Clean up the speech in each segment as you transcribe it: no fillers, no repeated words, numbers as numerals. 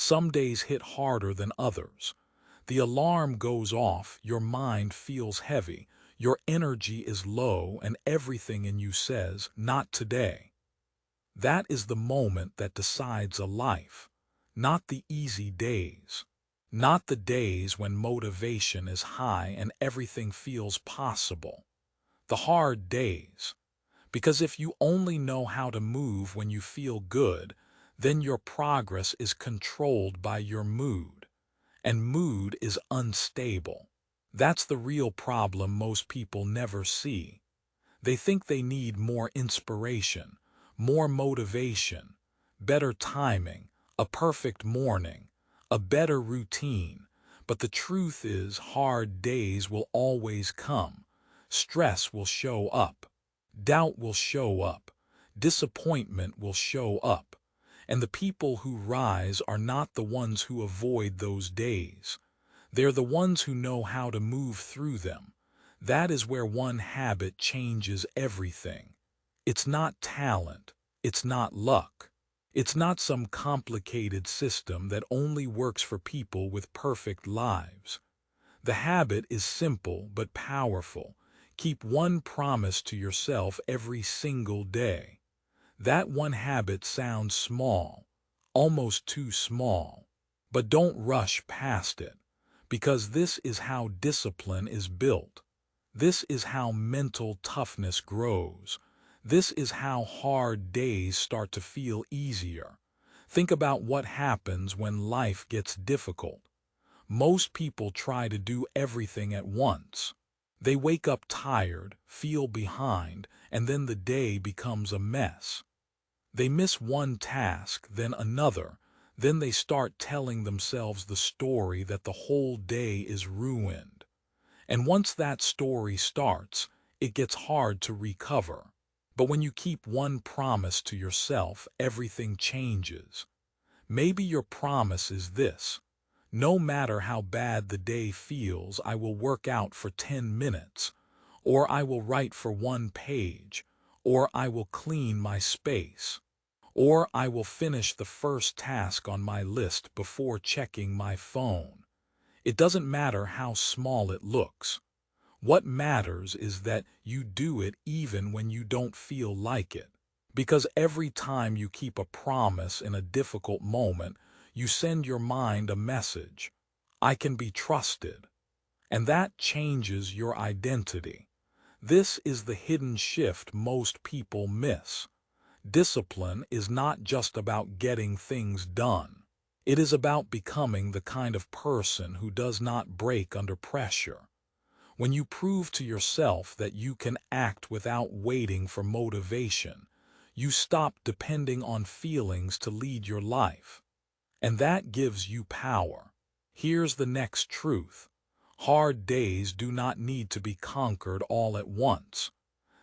Some days hit harder than others. The alarm goes off, your mind feels heavy, your energy is low, and everything in you says, "Not today." That is the moment that decides a life, not the easy days, not the days when motivation is high and everything feels possible. The hard days. Because if you only know how to move when you feel good, then your progress is controlled by your mood, and mood is unstable. That's the real problem most people never see. They think they need more inspiration, more motivation, better timing, a perfect morning, a better routine. But the truth is, hard days will always come. Stress will show up. Doubt will show up. Disappointment will show up. And the people who rise are not the ones who avoid those days. They're the ones who know how to move through them. That is where one habit changes everything. It's not talent. It's not luck. It's not some complicated system that only works for people with perfect lives. The habit is simple but powerful. Keep one promise to yourself every single day. That one habit sounds small, almost too small. But don't rush past it, because this is how discipline is built. This is how mental toughness grows. This is how hard days start to feel easier. Think about what happens when life gets difficult. Most people try to do everything at once. They wake up tired, feel behind, and then the day becomes a mess. They miss one task, then another. Then they start telling themselves the story that the whole day is ruined. And once that story starts, it gets hard to recover. But when you keep one promise to yourself, everything changes. Maybe your promise is this: no matter how bad the day feels, I will work out for 10 minutes, or I will write for one page, or I will clean my space, or I will finish the first task on my list before checking my phone. It doesn't matter how small it looks. What matters is that you do it even when you don't feel like it. Because every time you keep a promise in a difficult moment, you send your mind a message: I can be trusted. And that changes your identity. This is the hidden shift most people miss. Discipline is not just about getting things done. It is about becoming the kind of person who does not break under pressure. When you prove to yourself that you can act without waiting for motivation, you stop depending on feelings to lead your life. And that gives you power. Here's the next truth. Hard days do not need to be conquered all at once.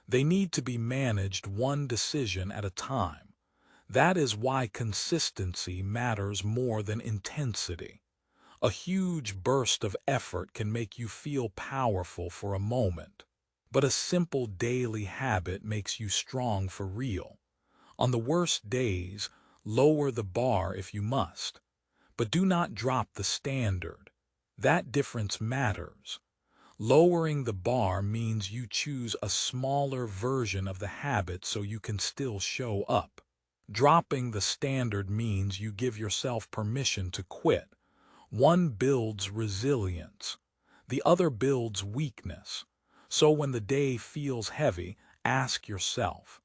They need to be managed one decision at a time. That is why consistency matters more than intensity. A huge burst of effort can make you feel powerful for a moment, but a simple daily habit makes you strong for real. On the worst days, lower the bar if you must, but do not drop the standard. That difference matters. Lowering the bar means you choose a smaller version of the habit so you can still show up. Dropping the standard means you give yourself permission to quit. One builds resilience. The other builds weakness. So when the day feels heavy, ask yourself,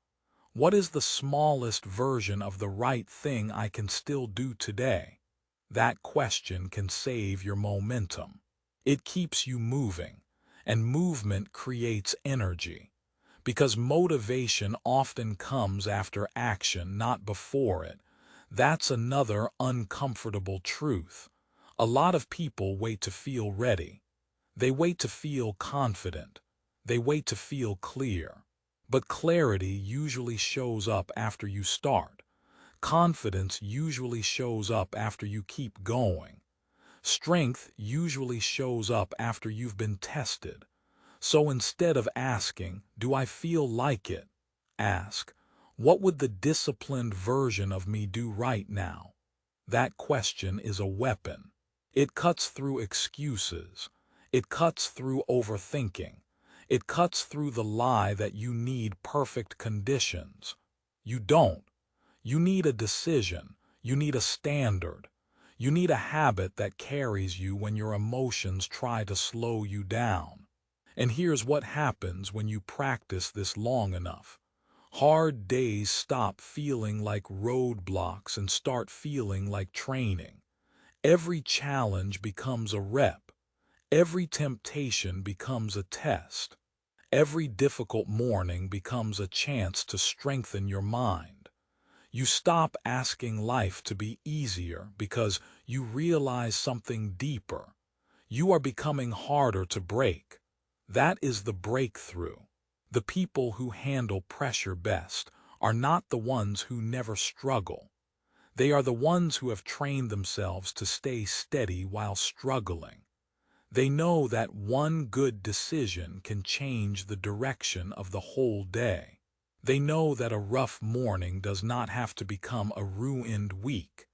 what is the smallest version of the right thing I can still do today? That question can save your momentum. It keeps you moving, and movement creates energy. Because motivation often comes after action, not before it. That's another uncomfortable truth. A lot of people wait to feel ready. They wait to feel confident. They wait to feel clear. But clarity usually shows up after you start. Confidence usually shows up after you keep going. Strength usually shows up after you've been tested. So instead of asking, "Do I feel like it?" ask, "What would the disciplined version of me do right now?" That question is a weapon. It cuts through excuses. It cuts through overthinking. It cuts through the lie that you need perfect conditions. You don't. You need a decision. You need a standard. You need a habit that carries you when your emotions try to slow you down. And here's what happens when you practice this long enough. Hard days stop feeling like roadblocks and start feeling like training. Every challenge becomes a rep. Every temptation becomes a test. Every difficult morning becomes a chance to strengthen your mind. You stop asking life to be easier because you realize something deeper. You are becoming harder to break. That is the breakthrough. The people who handle pressure best are not the ones who never struggle. They are the ones who have trained themselves to stay steady while struggling. They know that one good decision can change the direction of the whole day. They know that a rough morning does not have to become a ruined week.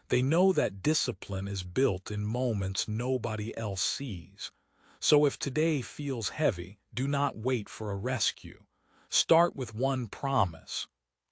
They know that discipline is built in moments nobody else sees. So if today feels heavy, do not wait for a rescue. Start with one promise,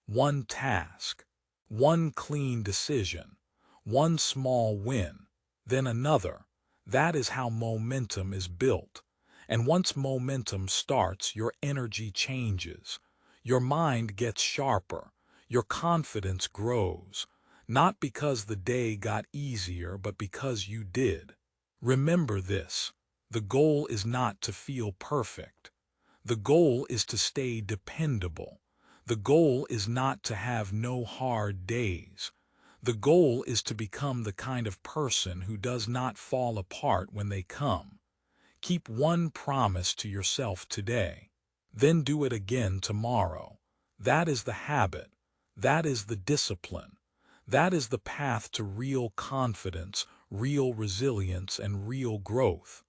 one task, one clean decision, one small win, then another. That is how momentum is built. And once momentum starts, your energy changes. Your mind gets sharper. Your confidence grows. Not because the day got easier, but because you did. Remember this. The goal is not to feel perfect. The goal is to stay dependable. The goal is not to have no hard days. The goal is to become the kind of person who does not fall apart when they come. Keep one promise to yourself today. Then do it again tomorrow. That is the habit. That is the discipline. That is the path to real confidence, real resilience, and real growth.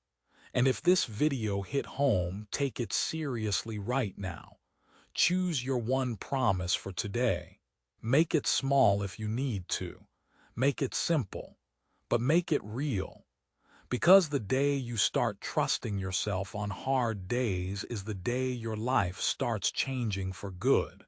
And if this video hit home, take it seriously right now. Choose your one promise for today. Make it small if you need to. Make it simple, but make it real. Because the day you start trusting yourself on hard days is the day your life starts changing for good.